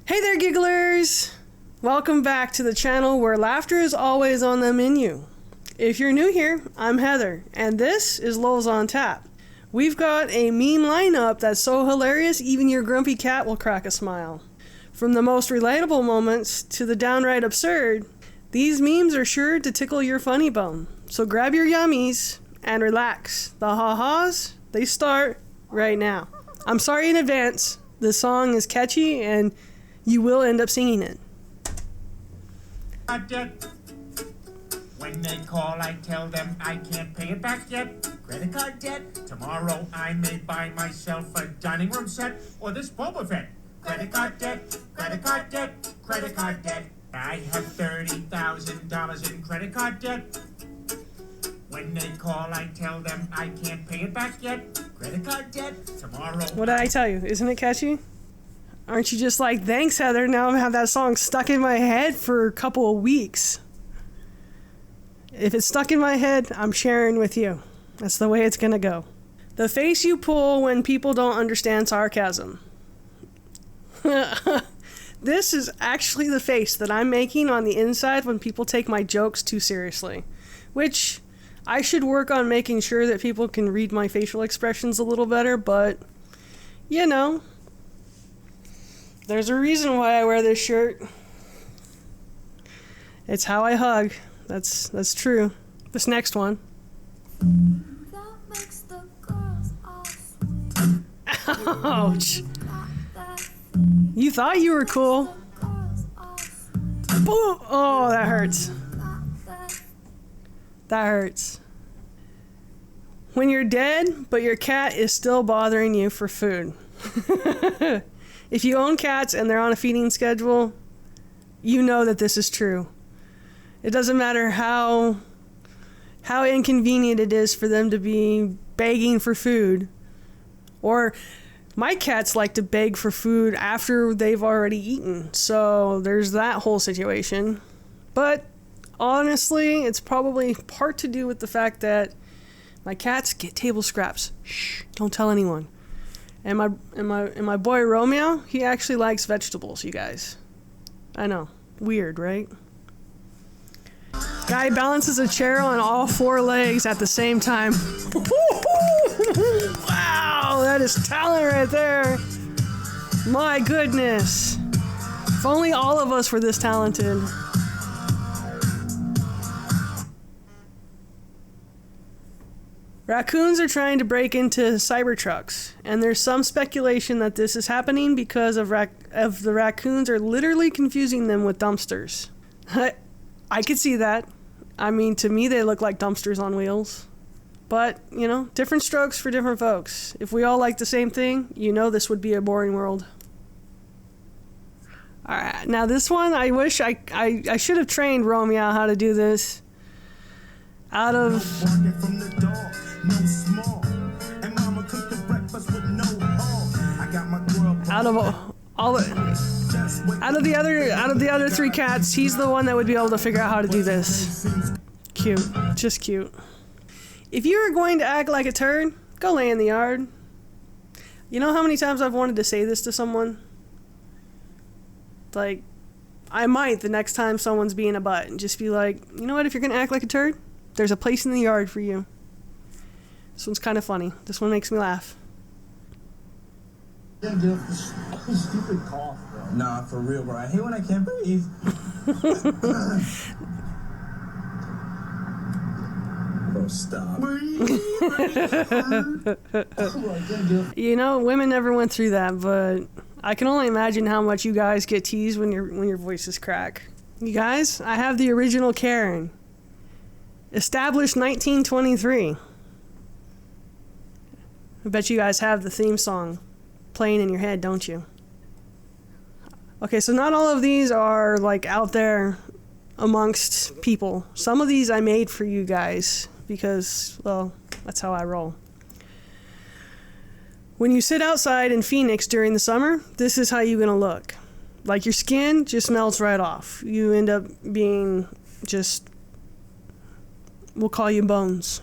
Hey there, gigglers! Welcome back to the channel where laughter is always on the menu. If you're new here, I'm Heather, and this is LOLZ on Tap. We've got a meme lineup that's so hilarious even your grumpy cat will crack a smile. From the most relatable moments to the downright absurd, these memes are sure to tickle your funny bone. So grab your yummies and relax. The ha-has, they start right now. I'm sorry in advance, the song is catchy and you will end up singing it. When they call, I tell them I can't pay it back yet. Credit card debt. Tomorrow I may buy myself a dining room set or this Boba Fett. Credit card debt, credit card debt, credit card debt. I have $30,000 in credit card debt. When they call, I tell them I can't pay it back yet. Credit card debt. Tomorrow. What did I tell you? Isn't it catchy? Aren't you just like, thanks, Heather, now I have that song stuck in my head for a couple of weeks. If it's stuck in my head, I'm sharing with you. That's the way it's gonna go. The face you pull when people don't understand sarcasm. This is actually the face that I'm making on the inside when people take my jokes too seriously. Which, I should work on making sure that people can read my facial expressions a little better, but, you know. There's a reason why I wear this shirt. It's how I hug. That's true. This next one. That makes the girls all sweet. Ouch. You thought you were cool. Boom. Oh, that hurts. That hurts. When you're dead, but your cat is still bothering you for food. If you own cats and they're on a feeding schedule, you know that this is true. It doesn't matter how inconvenient it is for them to be begging for food. Or my cats like to beg for food after they've already eaten. So there's that whole situation. But honestly, it's probably part to do with the fact that my cats get table scraps. Shh, don't tell anyone. And my boy Romeo, he actually likes vegetables, you guys. I know. Weird, right? Guy balances a chair on all four legs at the same time. Wow, that is talent right there. My goodness. If only all of us were this talented. Raccoons are trying to break into Cybertrucks, and there's some speculation that this is happening because of the raccoons are literally confusing them with dumpsters. I could see that. I mean, to me, they look like dumpsters on wheels. But, you know, different strokes for different folks. If we all like the same thing, you know this would be a boring world. Alright, now this one, I wish I should have trained Romeo how to do this. Out of the other three cats, he's the one that would be able to figure out how to do this. Cute, just cute. If you are going to act like a turd, go lay in the yard. You know how many times I've wanted to say this to someone? Like, I might the next time someone's being a butt and just be like, you know what, if you're gonna act like a turd, there's a place in the yard for you. This one's kind of funny. This one makes me laugh. Stupid cough, bro. Nah, for real, bro. I hate when I can't breathe. Bro, stop. You know, women never went through that, but I can only imagine how much you guys get teased when your voices crack. You guys, I have the original Karen. Established 1923. I bet you guys have the theme song playing in your head, don't you? Okay, so not all of these are like out there amongst people. Some of these I made for you guys because, well, that's how I roll. When you sit outside in Phoenix during the summer, this is how you're gonna look. Like your skin just melts right off. You end up being just, we'll call you bones.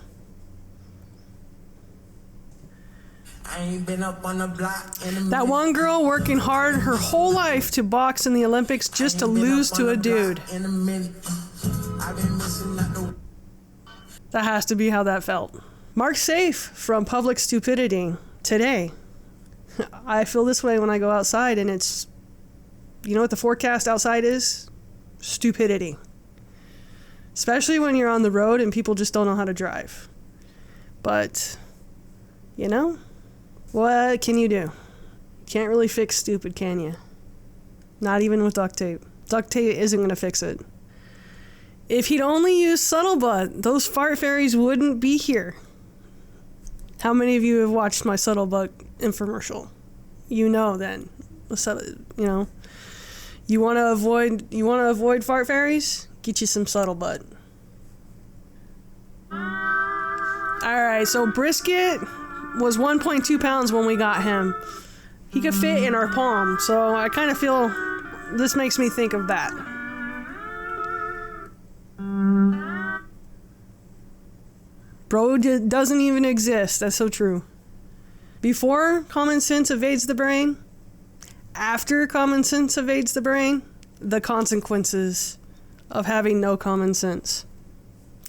I ain't been up on the block in a minute. That one girl working hard her whole life to box in the Olympics just to lose to a dude. In a minute. I've been missing out the... That has to be how that felt. Mark Safe from Public Stupidity today. I feel this way when I go outside and it's, you know what the forecast outside is? Stupidity. Especially when you're on the road and people just don't know how to drive. But, you know, what can you do? You can't really fix stupid, can you? Not even with duct tape. Duct tape isn't going to fix it. If he'd only used subtle butt, those fart fairies wouldn't be here. How many of you have watched my subtle butt infomercial? You know then. You know. You want to avoid fart fairies? Get you some subtle butt. Alright, so Brisket was 1.2 pounds when we got him. He could fit in our palm, so I kind of feel this makes me think of that. Bro doesn't even exist. That's so true. Before common sense evades the brain, after common sense evades the brain, the consequences of having no common sense.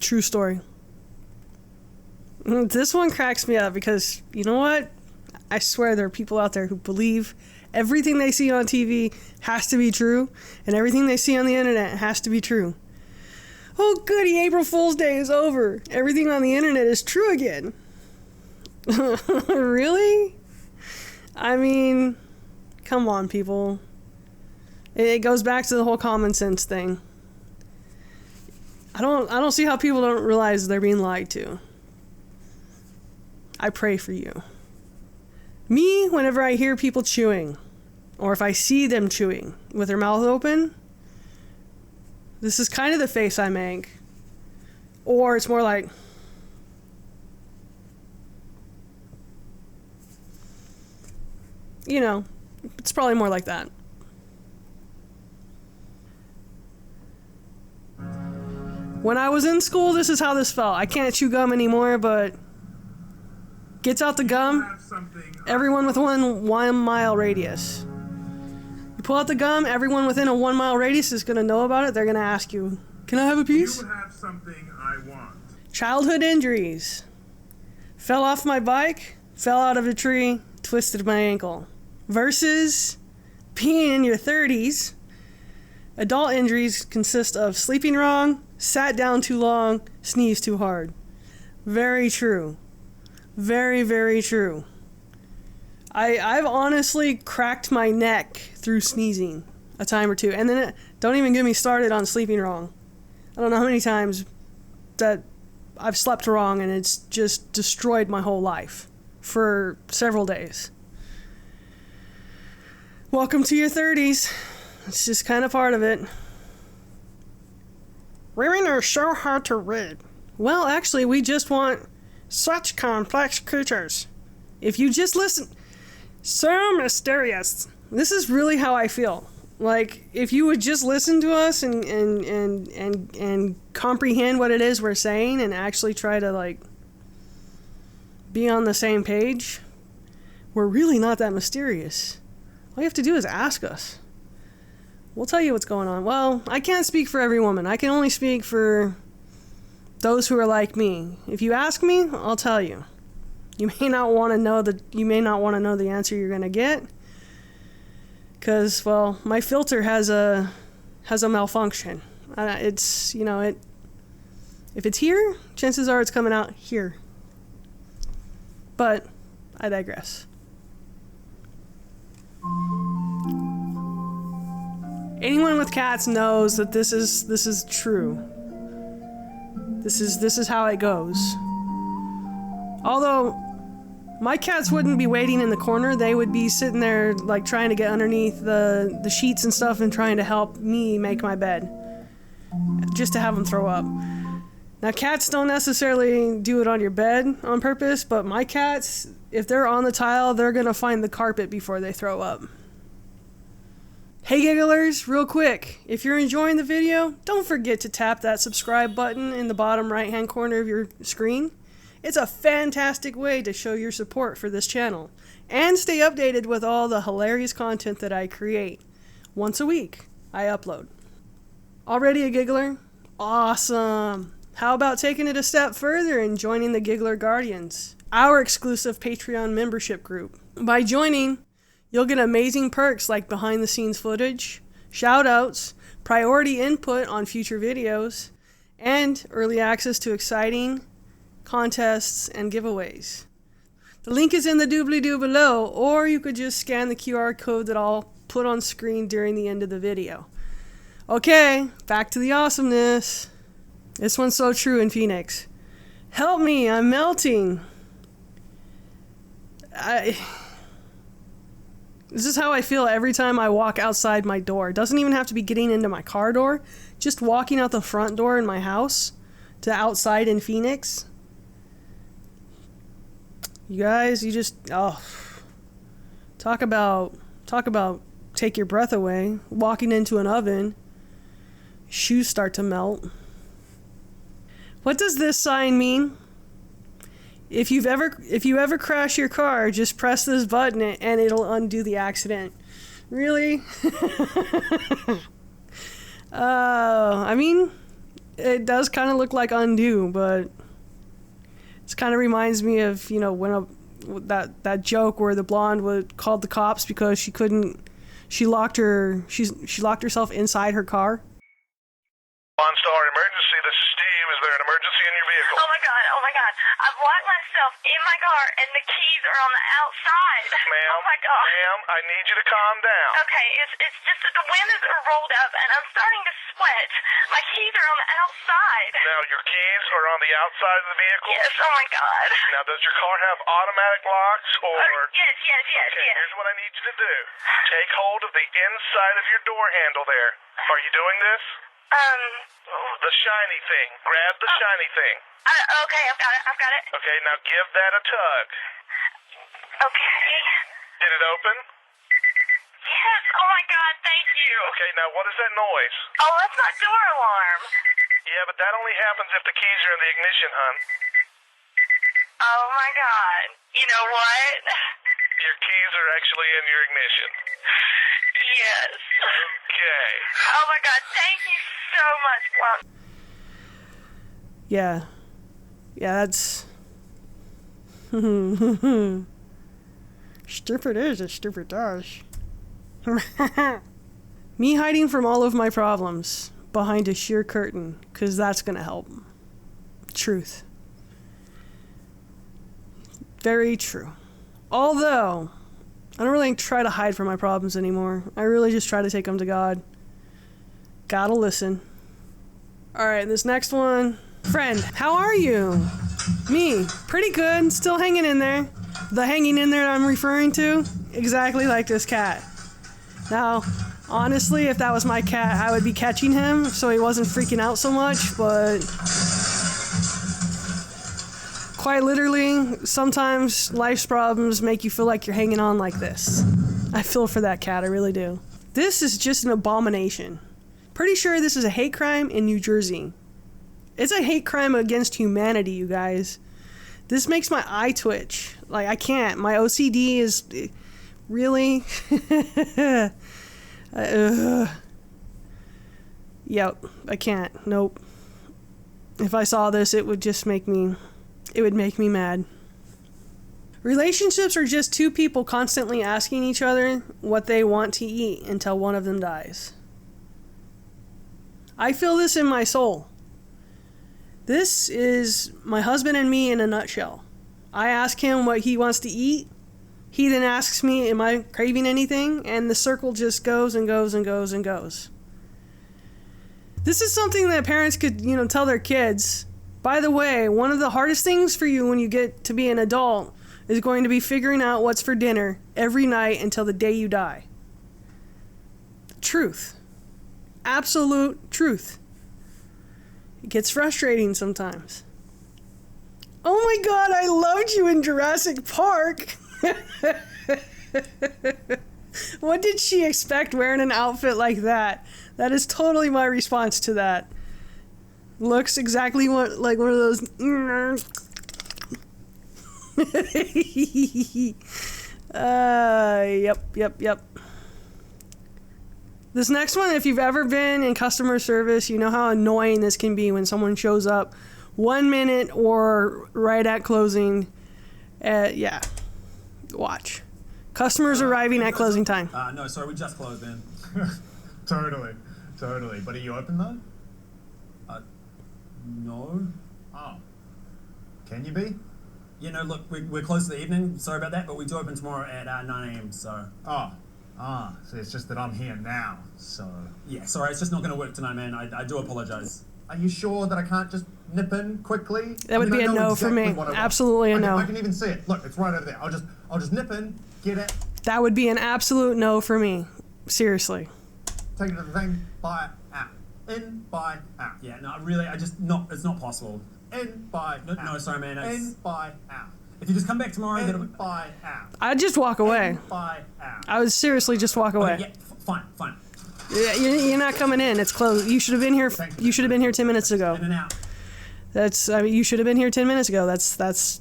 True story. This one cracks me up because, you know what? I swear there are people out there who believe everything they see on TV has to be true, and everything they see on the internet has to be true. Oh goody, April Fool's Day is over. Everything on the internet is true again. Really? I mean, come on, people. It goes back to the whole common sense thing. I don't see how people don't realize they're being lied to. I pray for you. Me, whenever I hear people chewing, or if I see them chewing with their mouth open, this is kind of the face I make. Or it's more like... You know, it's probably more like that. When I was in school, this is how this felt. I can't chew gum anymore, but... Gets out the gum, everyone with 1 mile radius. You pull out the gum, everyone within a 1 mile radius is going to know about it. They're going to ask you, can I have a piece? You have something I want. Childhood injuries. Fell off my bike, fell out of a tree, twisted my ankle. Versus being in your 30s. Adult injuries consist of sleeping wrong, sat down too long, sneezed too hard. Very true. Very, very true. I've honestly cracked my neck through sneezing a time or two. And then don't even get me started on sleeping wrong. I don't know how many times that I've slept wrong and it's just destroyed my whole life for several days. Welcome to your 30s. It's just kind of part of it. Women are so hard to read. Well, actually, we just want... such complex creatures. If you just listen... So mysterious. This is really how I feel. Like, if you would just listen to us and comprehend what it is we're saying and actually try to, like, be on the same page, we're really not that mysterious. All you have to do is ask us. We'll tell you what's going on. Well, I can't speak for every woman. I can only speak for... those who are like me. If you ask me, I'll tell you. You may not want to know the answer you're going to get. Because, well, my filter has a malfunction. It's, you know, if it's here, chances are it's coming out here. But I digress. Anyone with cats knows that this is true. This is how it goes. Although my cats wouldn't be waiting in the corner, they would be sitting there like trying to get underneath the sheets and stuff and trying to help me make my bed. Just to have them throw up. Now cats don't necessarily do it on your bed on purpose, but my cats, if they're on the tile, they're gonna find the carpet before they throw up. Hey gigglers, real quick, if you're enjoying the video, don't forget to tap that subscribe button in the bottom right hand corner of your screen. It's a fantastic way to show your support for this channel and stay updated with all the hilarious content that I create. Once a week, I upload. Already a giggler? Awesome! How about taking it a step further and joining the Giggler Guardians, our exclusive Patreon membership group? By joining, you'll get amazing perks like behind the scenes footage, shoutouts, priority input on future videos, and early access to exciting contests and giveaways. The link is in the doobly-doo below, or you could just scan the QR code that I'll put on screen during the end of the video. Okay, back to the awesomeness. This one's so true in Phoenix. Help me, I'm melting. This is how I feel every time I walk outside my door. It doesn't even have to be getting into my car door. Just walking out the front door in my house to outside in Phoenix. You guys, you just, oh. Talk about take your breath away. Walking into an oven. Shoes start to melt. What does this sign mean? If you ever crash your car, just press this button and it'll undo the accident. Really? I mean, it does kind of look like undo, but it kind of reminds me of, you know, when that joke where the blonde called the cops because she locked herself inside her car. One-star emergency, this is Steve. Is there an emergency in your vehicle? Oh my god. I've locked myself in my car and the keys are on the outside. Ma'am, oh my god. Ma'am, I need you to calm down. Okay, it's just that the windows are rolled up and I'm starting to sweat. My keys are on the outside. Now, your keys are on the outside of the vehicle? Yes, oh my god. Now, does your car have automatic locks or... Yes. Okay, here's what I need you to do. Take hold of the inside of your door handle there. Are you doing this? The shiny thing. Grab the shiny thing. Okay, I've got it. Okay, now give that a tug. Okay. Did it open? Yes, oh my god, thank you. Okay, now what is that noise? Oh, that's my door alarm. Yeah, but that only happens if the keys are in the ignition, hon. Oh my god. You know what? Your keys are actually in your ignition. Yes. Okay. Oh my god, thank you so much, Mom. Yeah, that's... Stupid is as stupid does. Me hiding from all of my problems behind a sheer curtain, because that's going to help. Truth. Very true. Although, I don't really try to hide from my problems anymore. I really just try to take them to God. Gotta listen. Alright, this next one. Friend, how are you? Me, pretty good, still hanging in there. The hanging in there I'm referring to, exactly like this cat. Now, honestly, if that was my cat, I would be catching him so he wasn't freaking out so much, but... quite literally, sometimes life's problems make you feel like you're hanging on like this. I feel for that cat, I really do. This is just an abomination. Pretty sure this is a hate crime in New Jersey. It's a hate crime against humanity, you guys. This makes my eye twitch. Like, I can't. My OCD is... really? Yep, I can't. Nope. If I saw this, it would just make me... it would make me mad. Relationships are just two people constantly asking each other what they want to eat until one of them dies. I feel this in my soul. This is my husband and me in a nutshell. I ask him what he wants to eat. He then asks me, am I craving anything? And the circle just goes and goes and goes and goes. This is something that parents could, tell their kids. By the way, one of the hardest things for you when you get to be an adult is going to be figuring out what's for dinner every night until the day you die. Truth. Absolute truth. It gets frustrating sometimes. Oh my god, I loved you in Jurassic Park! What did she expect wearing an outfit like that? That is totally my response to that. Looks exactly like one of those... Yep. This next one, if you've ever been in customer service, you know how annoying this can be when someone shows up 1 minute or right at closing. Yeah. Watch. Customers arriving at closing time. No, sorry, we just closed in. Totally. But are you open though? No. Oh. Can you be? You know, look, we're close to the evening. Sorry about that, but we do open tomorrow at 9 a.m. So. So it's just that I'm here now, so... Yeah, sorry, it's just not going to work tonight, man. I do apologize. Are you sure that I can't just nip in quickly? That would be a no for me. Absolutely a no. I can even see it. Look, it's right over there. I'll just nip in, get it. That would be an absolute no for me. Seriously. Take it to the thing, buy, out. In, buy, out. Yeah, no, really, it's not possible. In, buy, out. No, sorry, man. In, buy, out. If you just come back tomorrow, In, buy, out. I'd just walk away. In, buy, out. I would seriously just walk away. Okay, yeah, fine. Yeah, you're not coming in. It's closed. You should have been here. You should have been here 10 minutes ago. In and out. You should have been here 10 minutes ago. That's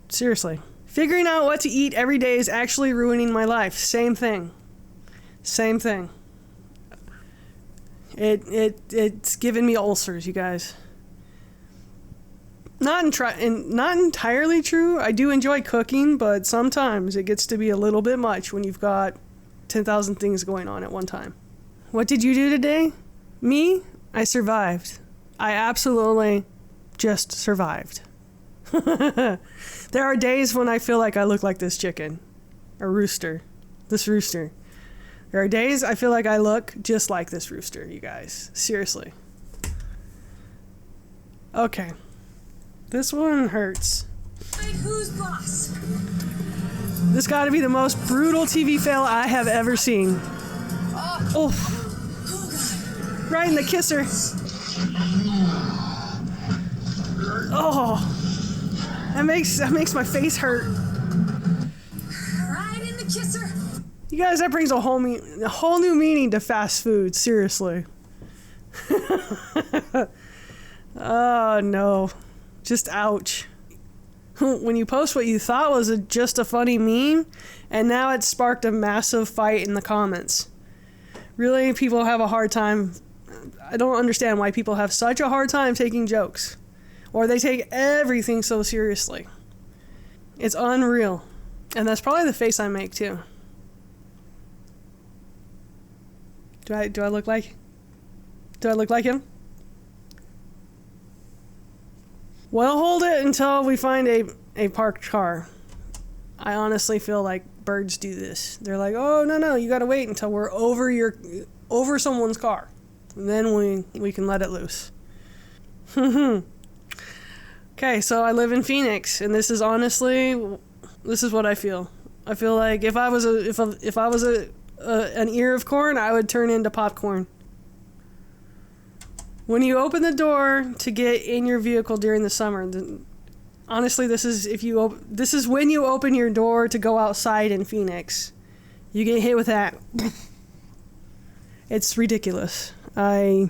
seriously. Figuring out what to eat every day is actually ruining my life. Same thing. It's given me ulcers, you guys. Not entirely true. I do enjoy cooking, but sometimes it gets to be a little bit much when you've got 10,000 things going on at one time. What did you do today? Me? I survived. I absolutely just survived. There are days when I feel like I look like this chicken. Or rooster. This rooster. There are days I feel like I look just like this rooster, you guys. Seriously. Okay. This one hurts. Wait, who's boss? This gotta be the most brutal TV fail I have ever seen. Oh. Right in the kisser. Oh. That makes my face hurt. Right in the kisser. You guys, that brings a whole new meaning to fast food, seriously. Oh no. Just ouch. When you post what you thought was just a funny meme, and now it's sparked a massive fight in the comments. Really, people have a hard time. I don't understand why people have such a hard time taking jokes. Or they take everything so seriously. It's unreal. And that's probably the face I make too. Do I look like him? We'll hold it until we find a parked car. I honestly feel like birds do this. They're like, oh, no, you gotta wait until we're over someone's car. And then we can let it loose. Okay, so I live in Phoenix, and this is what I feel. I feel like if I was an ear of corn, I would turn into popcorn. When you open the door to get in your vehicle during the summer, honestly, this is when you open your door to go outside in Phoenix. You get hit with that. It's ridiculous. I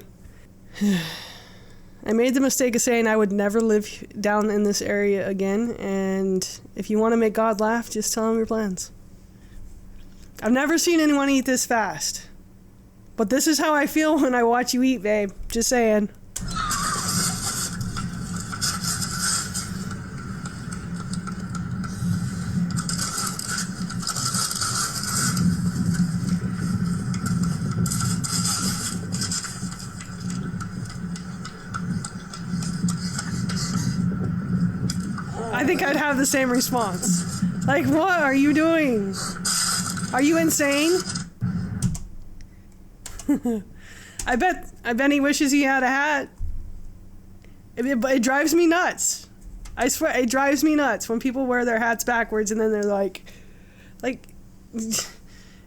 made the mistake of saying I would never live down in this area again, and if you want to make God laugh, just tell him your plans. I've never seen anyone eat this fast. But this is how I feel when I watch you eat, babe. Just saying. I think I'd have the same response. Like, what are you doing? Are you insane? I bet he wishes he had a hat. It drives me nuts. I swear, it drives me nuts when people wear their hats backwards and then they're like,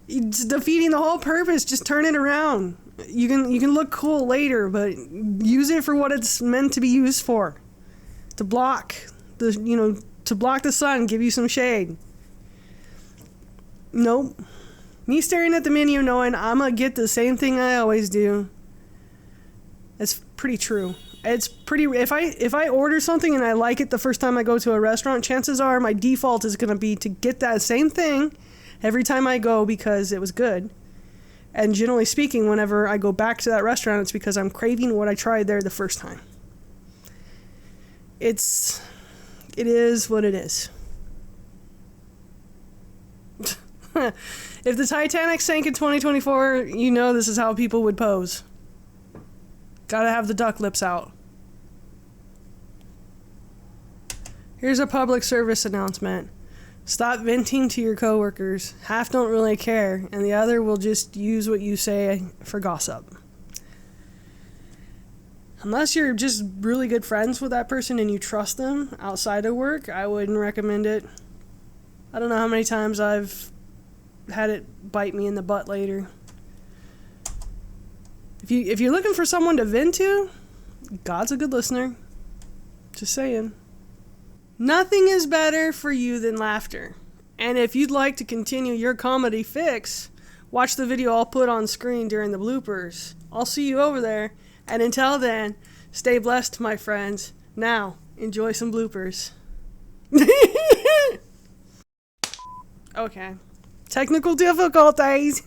it's defeating the whole purpose. Just turn it around. You can look cool later, but use it for what it's meant to be used for. To block the sun, give you some shade. Nope. Me staring at the menu knowing I'm gonna get the same thing I always do. That's pretty true. It's pretty. If I order something and I like it the first time I go to a restaurant, chances are my default is going to be to get that same thing every time I go because it was good. And generally speaking, whenever I go back to that restaurant, it's because I'm craving what I tried there the first time. It is what it is. If the Titanic sank in 2024, you know this is how people would pose. Gotta have the duck lips out. Here's a public service announcement. Stop venting to your coworkers. Half don't really care, and the other will just use what you say for gossip. Unless you're just really good friends with that person and you trust them outside of work, I wouldn't recommend it. I don't know how many times I've had it bite me in the butt later. If you're looking for someone to vent to, God's a good listener. Just saying. Nothing is better for you than laughter. And if you'd like to continue your comedy fix, watch the video I'll put on screen during the bloopers. I'll see you over there. And until then, stay blessed, my friends. Now, enjoy some bloopers. Okay. Technical difficulties.